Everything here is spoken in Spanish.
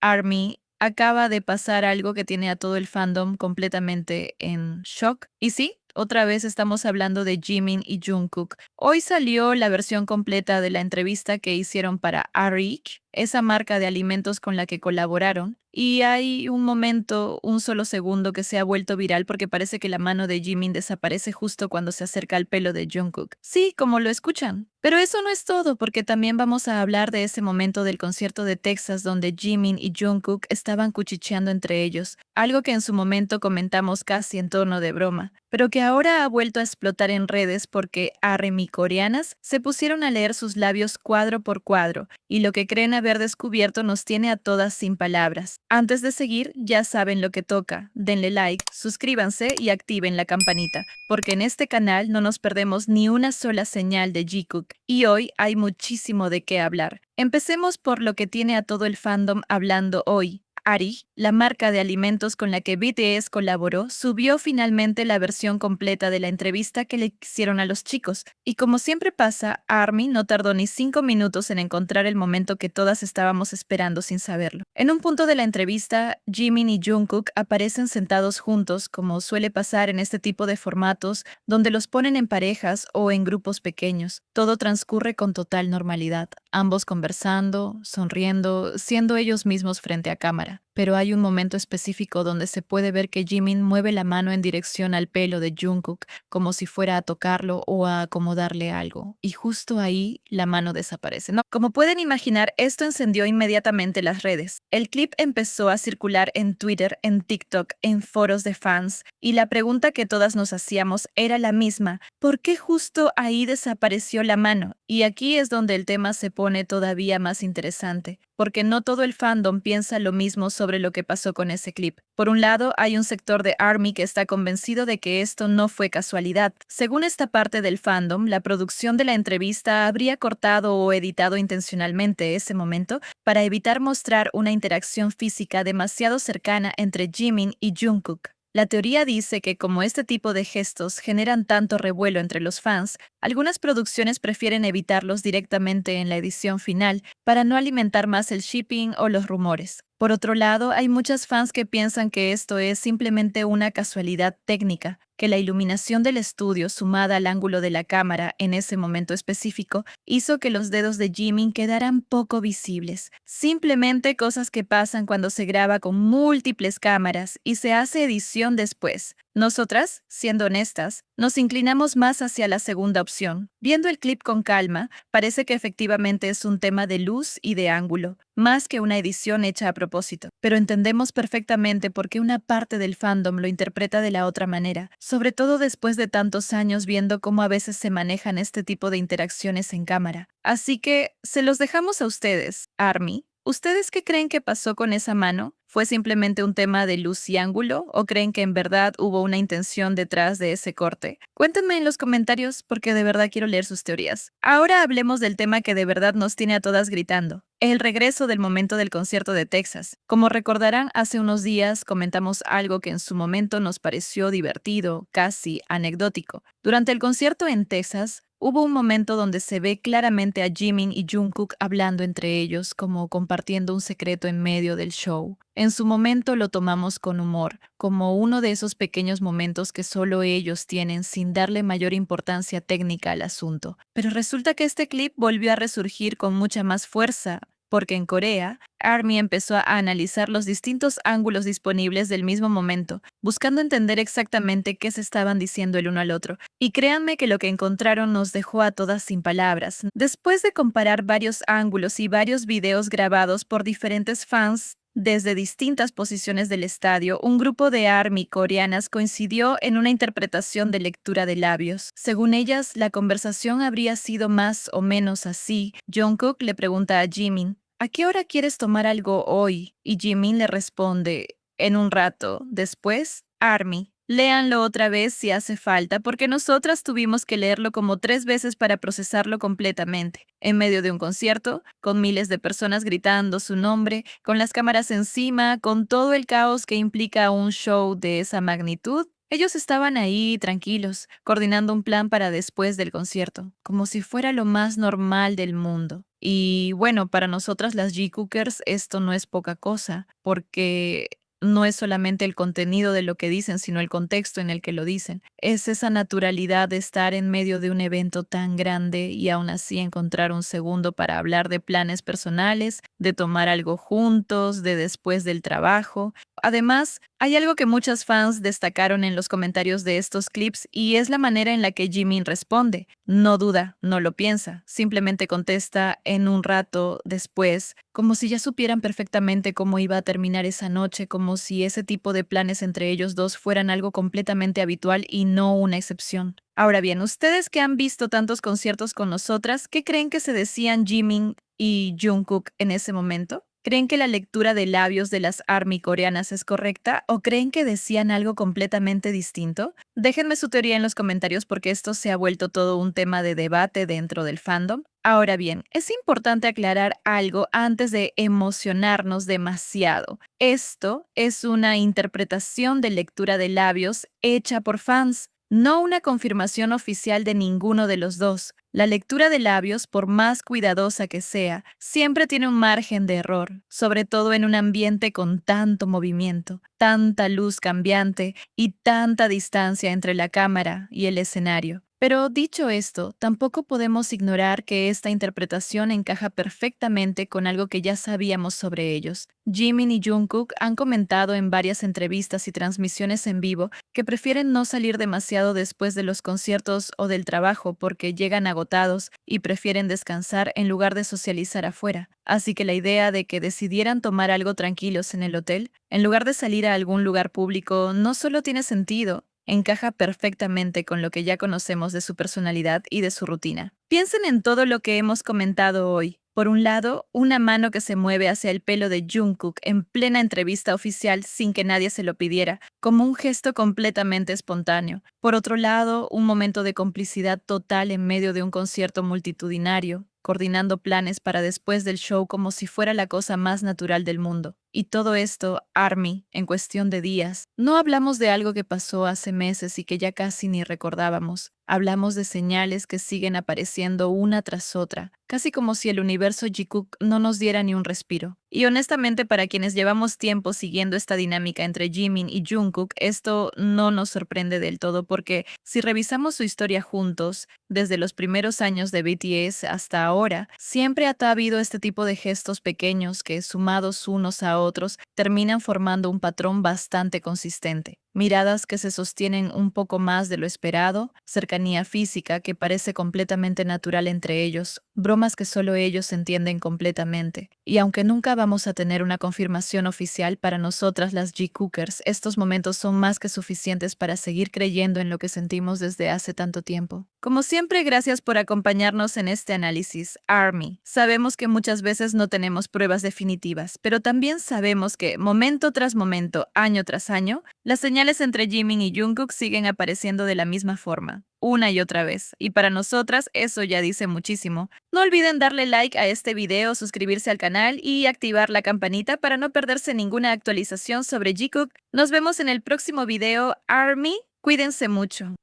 ARMY, acaba de pasar algo que tiene a todo el fandom completamente en shock. Y sí, otra vez estamos hablando de Jimin y Jungkook. Hoy salió la versión completa de la entrevista que hicieron para RH, esa marca de alimentos con la que colaboraron. Y hay un momento, un solo segundo que se ha vuelto viral porque parece que la mano de Jimin desaparece justo cuando se acerca al pelo de Jungkook. Sí, como lo escuchan. Pero eso no es todo, porque también vamos a hablar de ese momento del concierto de Texas donde Jimin y Jungkook estaban cuchicheando entre ellos, algo que en su momento comentamos casi en tono de broma, pero que ahora ha vuelto a explotar en redes porque ARMY coreanas se pusieron a leer sus labios cuadro por cuadro, y lo que creen haber descubierto nos tiene a todas sin palabras. Antes de seguir, ya saben lo que toca. Denle like, suscríbanse y activen la campanita, porque en este canal no nos perdemos ni una sola señal de Jikook, y hoy hay muchísimo de qué hablar. Empecemos por lo que tiene a todo el fandom hablando hoy. Ari, la marca de alimentos con la que BTS colaboró, subió finalmente la versión completa de la entrevista que le hicieron a los chicos, y como siempre pasa, ARMY no tardó ni 5 minutos en encontrar el momento que todas estábamos esperando sin saberlo. En un punto de la entrevista, Jimin y Jungkook aparecen sentados juntos, como suele pasar en este tipo de formatos, donde los ponen en parejas o en grupos pequeños. Todo transcurre con total normalidad, ambos conversando, sonriendo, siendo ellos mismos frente a cámara. Pero hay un momento específico donde se puede ver que Jimin mueve la mano en dirección al pelo de Jungkook, como si fuera a tocarlo o a acomodarle algo. Y justo ahí la mano desaparece. No, como pueden imaginar, esto encendió inmediatamente las redes. El clip empezó a circular en Twitter, en TikTok, en foros de fans, y la pregunta que todas nos hacíamos era la misma: ¿por qué justo ahí desapareció la mano? Y aquí es donde el tema se pone todavía más interesante, porque no todo el fandom piensa lo mismo sobre lo que pasó con ese clip. Por un lado, hay un sector de ARMY que está convencido de que esto no fue casualidad. Según esta parte del fandom, la producción de la entrevista habría cortado o editado intencionalmente ese momento para evitar mostrar una interacción física demasiado cercana entre Jimin y Jungkook. La teoría dice que como este tipo de gestos generan tanto revuelo entre los fans, algunas producciones prefieren evitarlos directamente en la edición final para no alimentar más el shipping o los rumores. Por otro lado, hay muchas fans que piensan que esto es simplemente una casualidad técnica, que la iluminación del estudio sumada al ángulo de la cámara en ese momento específico hizo que los dedos de Jimin quedaran poco visibles. Simplemente cosas que pasan cuando se graba con múltiples cámaras y se hace edición después. Nosotras, siendo honestas, nos inclinamos más hacia la segunda opción. Viendo el clip con calma, parece que efectivamente es un tema de luz y de ángulo, más que una edición hecha a propósito. Pero entendemos perfectamente por qué una parte del fandom lo interpreta de la otra manera, sobre todo después de tantos años viendo cómo a veces se manejan este tipo de interacciones en cámara. Así que se los dejamos a ustedes, ARMY. ¿Ustedes qué creen que pasó con esa mano? ¿Fue simplemente un tema de luz y ángulo o creen que en verdad hubo una intención detrás de ese corte? Cuéntenme en los comentarios porque de verdad quiero leer sus teorías. Ahora hablemos del tema que de verdad nos tiene a todas gritando: el regreso del momento del concierto de Texas. Como recordarán, hace unos días comentamos algo que en su momento nos pareció divertido, casi anecdótico. Durante el concierto en Texas, hubo un momento donde se ve claramente a Jimin y Jungkook hablando entre ellos, como compartiendo un secreto en medio del show. En su momento lo tomamos con humor, como uno de esos pequeños momentos que solo ellos tienen sin darle mayor importancia técnica al asunto. Pero resulta que este clip volvió a resurgir con mucha más fuerza, porque en Corea, ARMY empezó a analizar los distintos ángulos disponibles del mismo momento, buscando entender exactamente qué se estaban diciendo el uno al otro. Y créanme que lo que encontraron nos dejó a todas sin palabras. Después de comparar varios ángulos y varios videos grabados por diferentes fans desde distintas posiciones del estadio, un grupo de ARMY coreanas coincidió en una interpretación de lectura de labios. Según ellas, la conversación habría sido más o menos así. Jungkook le pregunta a Jimin: ¿a qué hora quieres tomar algo hoy? Y Jimin le responde: en un rato. Después, ARMY: léanlo otra vez si hace falta, porque nosotras tuvimos que leerlo como 3 veces para procesarlo completamente. En medio de un concierto, con miles de personas gritando su nombre, con las cámaras encima, con todo el caos que implica un show de esa magnitud, Ellos estaban ahí, tranquilos, coordinando un plan para después del concierto, como si fuera lo más normal del mundo. Y bueno, para nosotras las G-Cookers esto no es poca cosa, porque no es solamente el contenido de lo que dicen, sino el contexto en el que lo dicen. Es esa naturalidad de estar en medio de un evento tan grande y aún así encontrar un segundo para hablar de planes personales, de tomar algo juntos, de después del trabajo. Además, hay algo que muchas fans destacaron en los comentarios de estos clips y es la manera en la que Jimin responde. No duda, no lo piensa, simplemente contesta en un rato después, como si ya supieran perfectamente cómo iba a terminar esa noche, como si ese tipo de planes entre ellos dos fueran algo completamente habitual y no una excepción. Ahora bien, ustedes que han visto tantos conciertos con nosotras, ¿qué creen que se decían Jimin y Jungkook en ese momento? ¿Creen que la lectura de labios de las ARMY coreanas es correcta o creen que decían algo completamente distinto? Déjenme su teoría en los comentarios porque esto se ha vuelto todo un tema de debate dentro del fandom. Ahora bien, es importante aclarar algo antes de emocionarnos demasiado. Esto es una interpretación de lectura de labios hecha por fans, no una confirmación oficial de ninguno de los dos. La lectura de labios, por más cuidadosa que sea, siempre tiene un margen de error, sobre todo en un ambiente con tanto movimiento, tanta luz cambiante y tanta distancia entre la cámara y el escenario. Pero dicho esto, tampoco podemos ignorar que esta interpretación encaja perfectamente con algo que ya sabíamos sobre ellos. Jimin y Jungkook han comentado en varias entrevistas y transmisiones en vivo que prefieren no salir demasiado después de los conciertos o del trabajo porque llegan agotados y prefieren descansar en lugar de socializar afuera. Así que la idea de que decidieran tomar algo tranquilos en el hotel, en lugar de salir a algún lugar público, no solo tiene sentido, encaja perfectamente con lo que ya conocemos de su personalidad y de su rutina. Piensen en todo lo que hemos comentado hoy. Por un lado, una mano que se mueve hacia el pelo de Jungkook en plena entrevista oficial sin que nadie se lo pidiera, como un gesto completamente espontáneo. Por otro lado, un momento de complicidad total en medio de un concierto multitudinario, coordinando planes para después del show como si fuera la cosa más natural del mundo. Y todo esto, ARMY, en cuestión de días. No hablamos de algo que pasó hace meses y que ya casi ni recordábamos. Hablamos de señales que siguen apareciendo una tras otra, casi como si el universo Jikook no nos diera ni un respiro. Y honestamente, para quienes llevamos tiempo siguiendo esta dinámica entre Jimin y Jungkook, esto no nos sorprende del todo porque si revisamos su historia juntos, desde los primeros años de BTS hasta ahora, siempre ha habido este tipo de gestos pequeños que, sumados unos a otros, terminan formando un patrón bastante consistente. Miradas que se sostienen un poco más de lo esperado, cercanía física que parece completamente natural entre ellos, bromas que solo ellos entienden completamente. Y aunque nunca vamos a tener una confirmación oficial para nosotras las G-Cookers, estos momentos son más que suficientes para seguir creyendo en lo que sentimos desde hace tanto tiempo. Como siempre, gracias por acompañarnos en este análisis, ARMY. Sabemos que muchas veces no tenemos pruebas definitivas, pero también sabemos que, momento tras momento, año tras año, las señales entre Jimin y Jungkook siguen apareciendo de la misma forma, una y otra vez, y para nosotras eso ya dice muchísimo. No olviden darle like a este video, suscribirse al canal y activar la campanita para no perderse ninguna actualización sobre Jikook. Nos vemos en el próximo video, ARMY. Cuídense mucho.